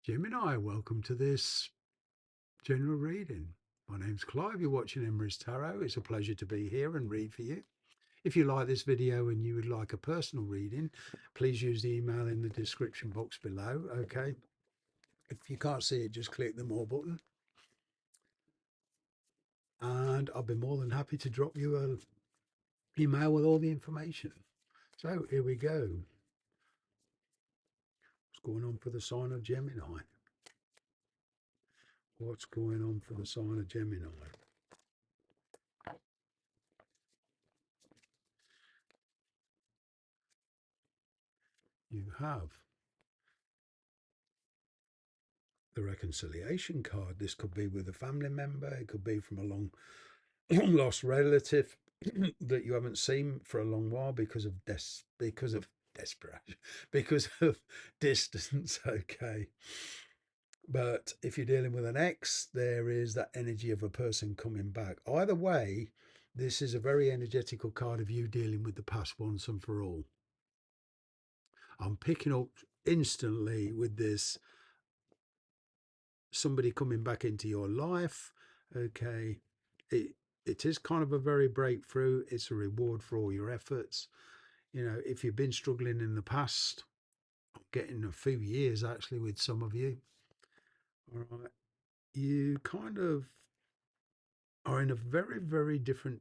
Gemini, welcome to this general reading. My name's Clive. You're watching Emery's Tarot. It's a pleasure to be here and read for you. If you like this video and you would like a personal reading, please use the email in the description box below. Okay. If you can't see it, just click the more button. And I'll be more than happy to drop you an email with all the information. So here we go. What's going on for the sign of Gemini? What's going on for the sign of Gemini? You have the reconciliation card. This could be with a family member. It could be from a long lost relative that you haven't seen for a long while because of desperation, because of distance. Okay. But if you're dealing with an ex, there is that energy of a person coming back. Either way, this is a very energetical card of you dealing with the past once and for all. I'm picking up instantly with this somebody coming back into your life. Okay. It is kind of a very breakthrough. It's a reward for all your efforts. You know, if you've been struggling in the past, I'm getting a few years actually with some of you. All right. You kind of are in a very, very different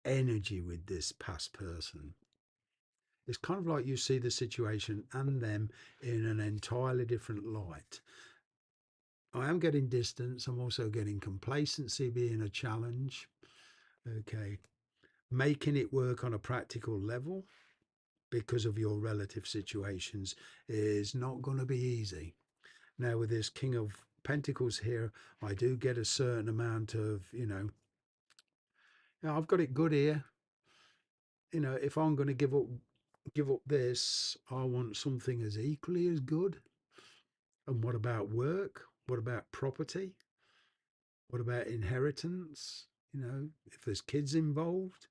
energy with this past person. It's kind of like you see the situation and them in an entirely different light. I am getting distance. I'm also getting complacency being a challenge. Okay. Making it work on a practical level because of your relative situations is not going to be easy. Now, with this King of Pentacles here, I do get a certain amount of, I've got it good here. If I'm going to give up this, I want something as equally as good. And what about work? What about property? What about inheritance? If there's kids involved,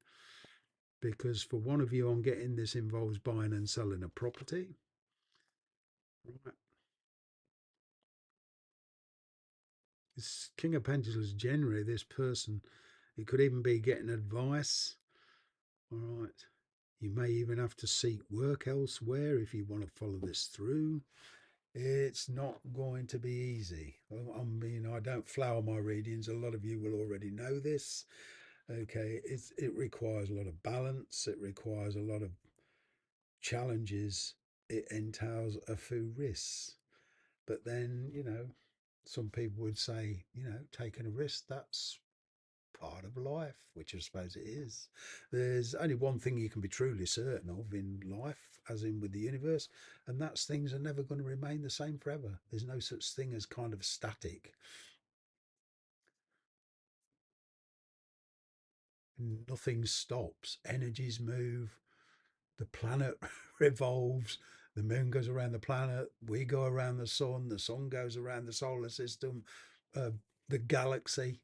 because for one of you, I'm getting this involves buying and selling a property. Right. This King of Pentacles, generally, this person, it could even be getting advice. All right. You may even have to seek work elsewhere if you want to follow this through. It's not going to be easy. I don't flower my readings. A lot of you will already know this. Okay. It requires a lot of balance. It requires a lot of challenges. It entails a few risks. But then, some people would say, taking a risk, that's part of life, which I suppose it is. There's only one thing you can be truly certain of in life, as in with the universe, and that's things are never going to remain the same forever. There's no such thing as kind of static. Nothing stops. Energies move. The planet revolves. The moon goes around the planet. We go around the sun. The sun goes around the solar system. Uh, the galaxy.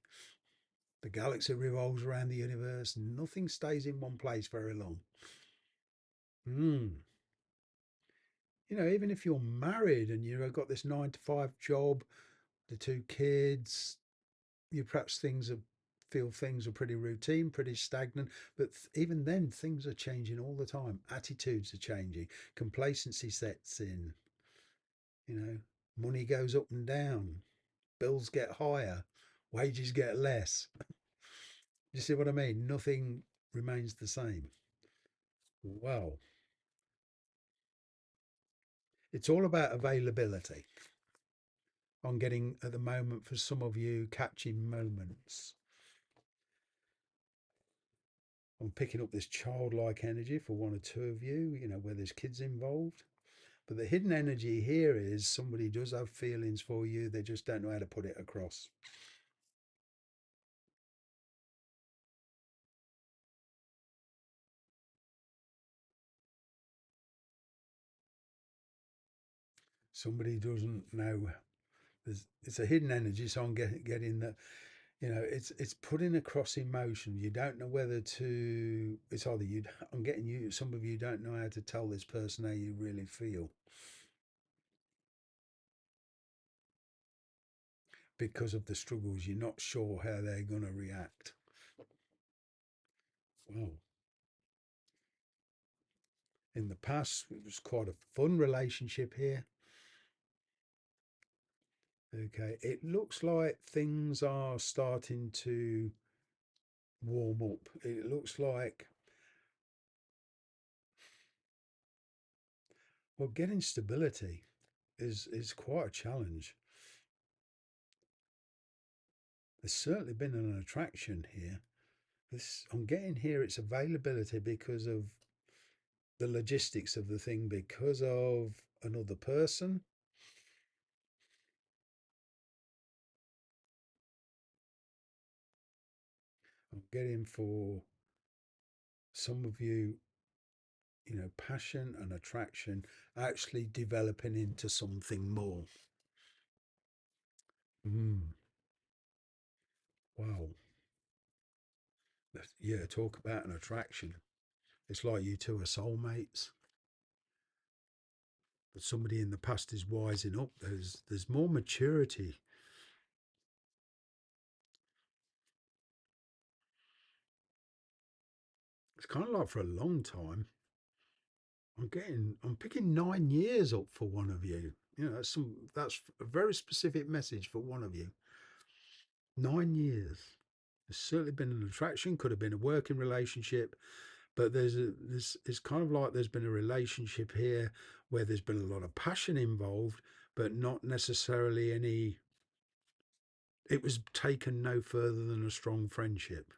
The galaxy revolves around the universe. Nothing stays in one place very long. Even if you're married and you've got this 9 to 5 job, the 2 kids, you perhaps feel things are pretty routine, pretty stagnant. But even then, things are changing all the time. Attitudes are changing. Complacency sets in. Money goes up and down. Bills get higher. Wages get less. You see what I mean? Nothing remains the same. Well, it's all about availability. I'm getting at the moment for some of you catching moments. I'm picking up this childlike energy for one or two of you, where there's kids involved. But the hidden energy here is somebody does have feelings for you. They just don't know how to put it across. Somebody doesn't know. It's a hidden energy. So I'm getting that, it's putting across emotion. You don't know whether to, it's either I'm getting you, some of you don't know how to tell this person how you really feel. because of the struggles. You're not sure how they're going to react. Well, in the past, it was quite a fun relationship here. Okay, it looks like things are starting to warm up. It looks like, well, getting stability is quite a challenge. There's certainly been an attraction here. This I'm getting here its availability because of the logistics of the thing, because of another person. I'm getting for some of you, passion and attraction actually developing into something more. Mm, wow. Yeah, talk about an attraction. It's like you two are soulmates, but somebody in the past is wising up. There's more maturity. It's kind of like for a long time. I'm picking 9 years up for one of you. That's a very specific message for one of you. 9 years. There's certainly been an attraction, could have been a working relationship, but it's kind of like there's been a relationship here where there's been a lot of passion involved, but not necessarily any. It was taken no further than a strong friendship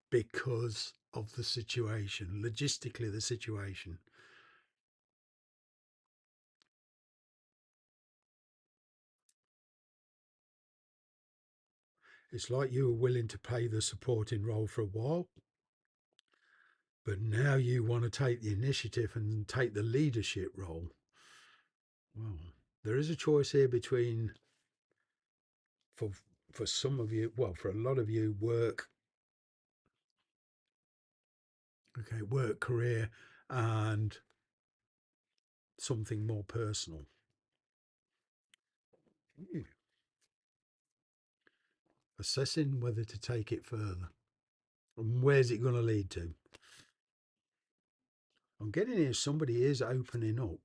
because of the situation, logistically, the situation. It's like you were willing to play the supporting role for a while, but now you want to take the initiative and take the leadership role. Well, there is a choice here between, for for some of you, well, for a lot of you, work, okay, work, career, and something more personal. Hmm. Assessing whether to take it further and where's it going to lead to. I'm getting here somebody is opening up.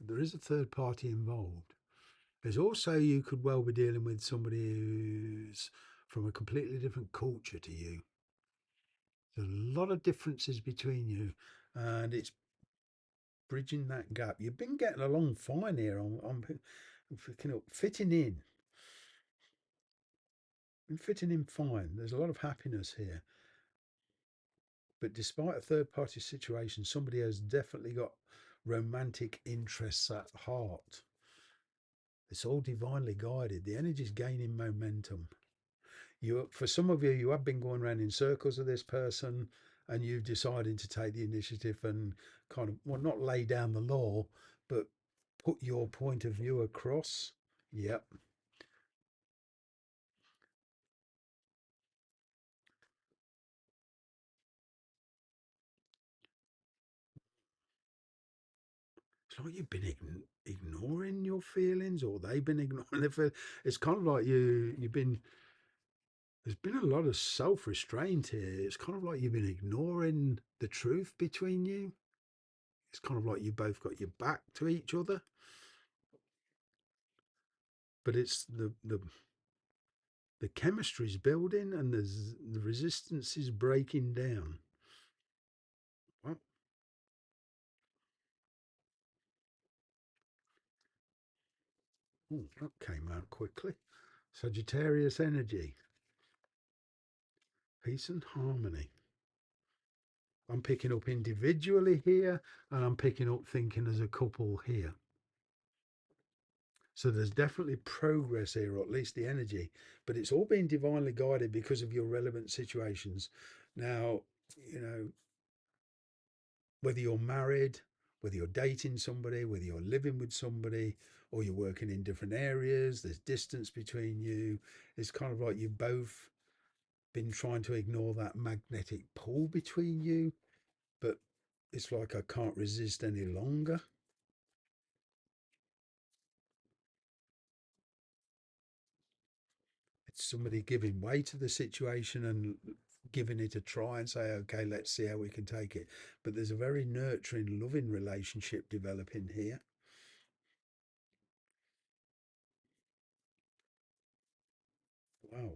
There is a third party involved. There's also, you could well be dealing with somebody who's from a completely different culture to you. There's a lot of differences between you, and it's bridging that gap. You've been getting along fine here. I'm picking up, fitting in. I'm fitting in fine. There's a lot of happiness here. But despite a third party situation, somebody has definitely got romantic interests at heart. It's all divinely guided. The energy's gaining momentum. For some of you, you have been going around in circles with this person, and you've decided to take the initiative and kind of, well, not lay down the law, but put your point of view across. Yep. It's like you've been ignoring your feelings, or they've been ignoring their feelings. It's kind of like you've been. There's been a lot of self restraint here. It's kind of like you've been ignoring the truth between you. It's kind of like you both got your back to each other, but it's the chemistry's building and the resistance is breaking down. Well, oh, that came out quickly. Sagittarius energy, peace and harmony. I'm picking up individually here, and I'm picking up thinking as a couple here. So there's definitely progress here, or at least the energy, but it's all being divinely guided because of your relevant situations. Now, you know, whether you're married, whether you're dating somebody, whether you're living with somebody, or you're working in different areas, there's distance between you. It's kind of like you've both been trying to ignore that magnetic pull between you, but it's like I can't resist any longer. somebody giving way to the situation and giving it a try and say, okay, let's see how we can take it. But there's a very nurturing, loving relationship developing here. Wow.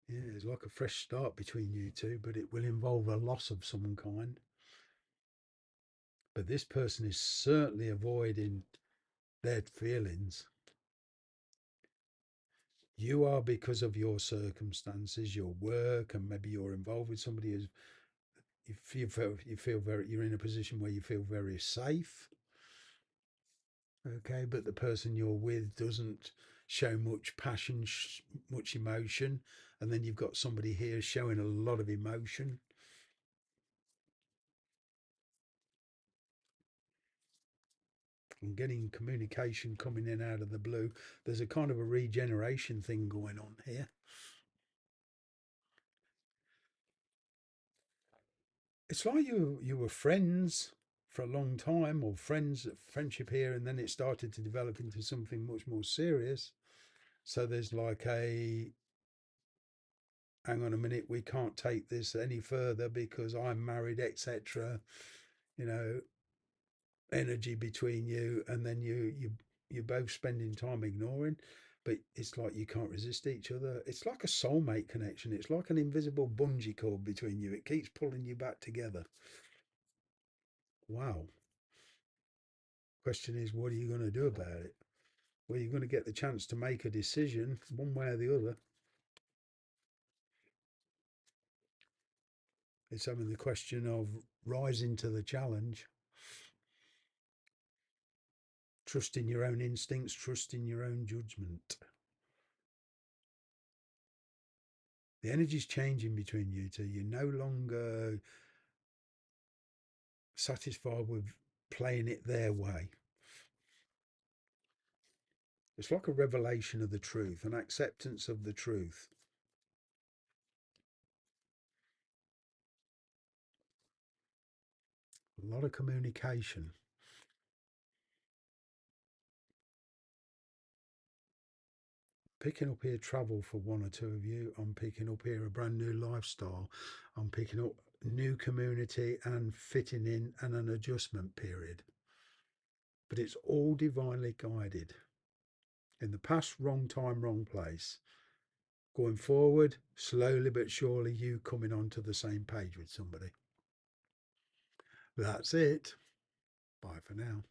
Yeah, it's like a fresh start between you two, but it will involve a loss of some kind. But this person is certainly avoiding their feelings. You are because of your circumstances, your work, and maybe you're involved with somebody who's you feel very you're in a position where you feel very safe. Okay, but the person you're with doesn't show much passion, much emotion, and then you've got somebody here showing a lot of emotion and getting communication coming in out of the blue. There's a kind of a regeneration thing going on here. It's like you were friends for a long time, or friendship here, and then it started to develop into something much more serious. So there's like a hang on a minute, we can't take this any further because I'm married, etc. You know, energy between you, and then you're both spending time ignoring. But it's like you can't resist each other. It's like a soulmate connection. It's like an invisible bungee cord between you. It keeps pulling you back together. Wow. Question is, what are you going to do about it? Well, you're going to get the chance to make a decision one way or the other. It's having the question of rising to the challenge, trusting your own instincts, trusting your own judgment. The energy's changing between you two. You're no longer satisfied with playing it their way. It's like a revelation of the truth, an acceptance of the truth. A lot of communication. Picking up here travel for one or two of you. I'm picking up here a brand new lifestyle. I'm picking up new community and fitting in and an adjustment period. But it's all divinely guided. In the past, wrong time, wrong place. Going forward, slowly but surely, you coming onto the same page with somebody. That's it. Bye for now.